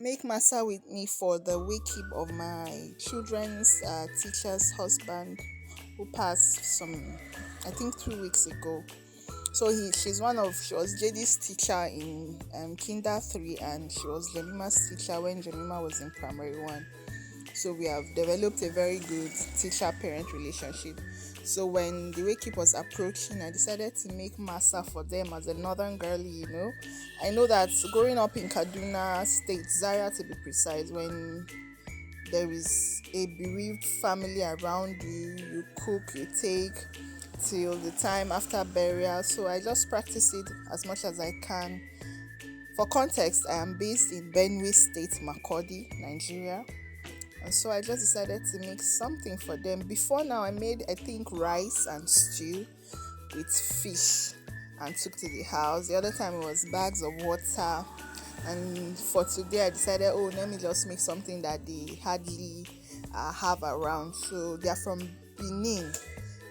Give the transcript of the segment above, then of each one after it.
make masa with me for the wake of my children's teacher's husband who passed I think 2 weeks ago. So she was JD's teacher in Kinder 3, and she was Jemima's teacher when Jemima was in primary 1. So we have developed a very good teacher-parent relationship. So when the wake was approaching, I decided to make masa for them as a northern girlie. I know that growing up in Kaduna State, Zaria to be precise, when there is a bereaved family around you, you cook, you take till the time after burial. So I just practice it as much as I can. For context, I am based in Benue State, Makurdi, Nigeria. And so I just decided to make something for them. Before now, I made, I think, rice and stew with fish and took to the house. The other time it was bags of water. And for today, I decided, let me just make something that they hardly have around. So they are from Benin,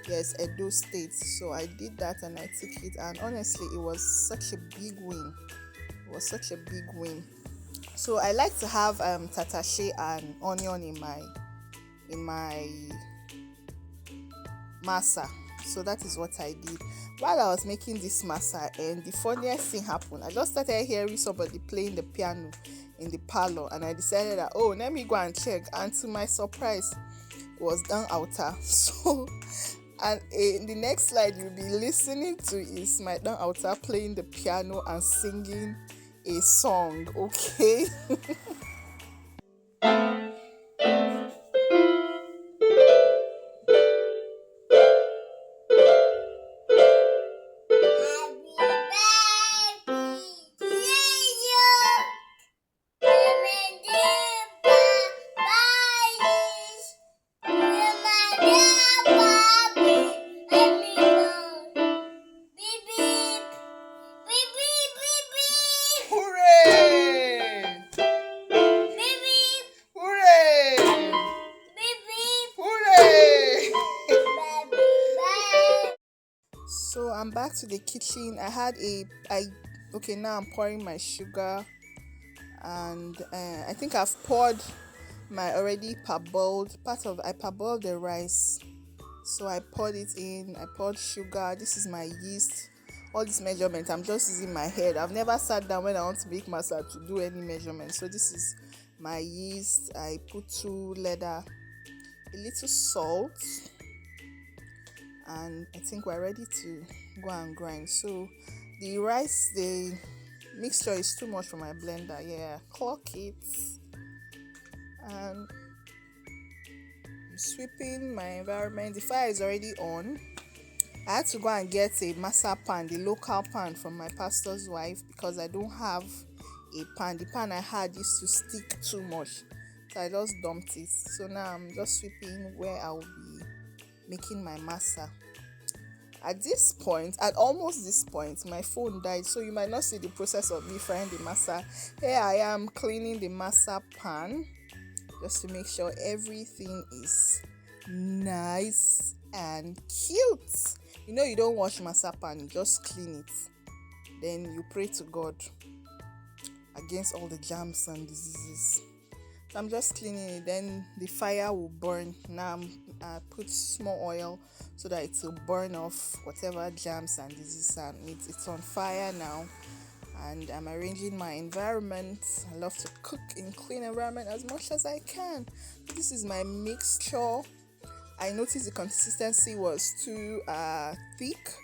yes, Edo State. So I did that and I took it. And honestly, it was such a big win. So I like to have tatashe and onion in my masa. So that is what I did. While I was making this masa, and the funniest thing happened. I just started hearing somebody playing the piano in the parlor, and I decided that let me go and check. And to my surprise, it was Dan Outer. So, and in the next slide you'll be listening to is my Dan Outer playing the piano and singing a song. Okay. Hooray! Hooray! Hooray! So I'm back to the kitchen. Now I'm pouring my sugar, and I think I've poured my already parboiled I parboiled the rice. So I poured it in, I poured sugar. This is my yeast. All this measurement, I'm just using my head. I've never sat down when I want to make masa to do any measurement. So this is my yeast. I put 2 leather, a little salt, and I think we're ready to go and grind. So the mixture is too much for my blender. Yeah, clock it. And I'm sweeping my environment. The fire is already on. I had to go and get a masa pan, the local pan from my pastor's wife, because I don't have a pan. The pan I had used to stick too much, so I just dumped it. So now I'm just sweeping where I'll be making my masa. At almost this point, my phone died, so you might not see the process of me frying the masa. Here I am cleaning the masa pan just to make sure everything is nice and cute. You don't wash masa pan, you just clean it. Then you pray to God against all the germs and diseases. So I'm just cleaning it, then the fire will burn. Now I put small oil so that it will burn off whatever germs and diseases are in it. It's on fire now, and I'm arranging my environment. I love to cook in clean environment as much as I can. This is my mixture. I noticed the consistency was too thick.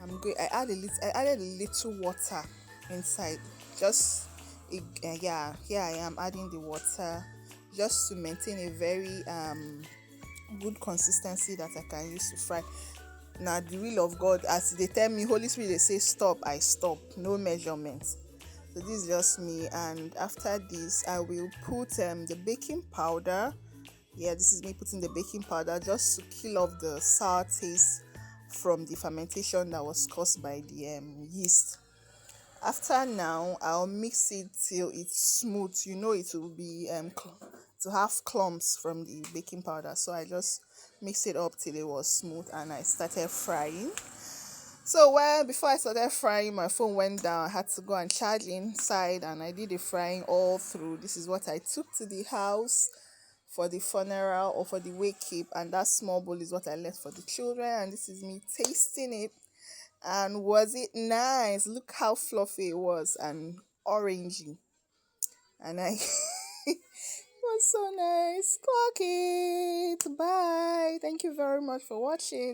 I added a little water inside. Here I am adding the water just to maintain a very good consistency that I can use to fry. Now the will of God, as they tell me, Holy Spirit, they say stop, I stop, no measurements. So this is just me, and after this I will put the baking powder. Yeah, this is me putting the baking powder just to kill off the sour taste from the fermentation that was caused by the yeast. After now, I'll mix it till it's smooth. It will be to have clumps from the baking powder. So I just mix it up till it was smooth, and I started frying. So well, before I started frying, my phone went down. I had to go and charge inside, and I did the frying all through. This is what I took to the house for the funeral or for the wake keep, and that small bowl is what I left for the children. And this is me tasting it. And was it nice? Look how fluffy it was and orangey. And I it was so nice. Clock it. Bye. Thank you very much for watching.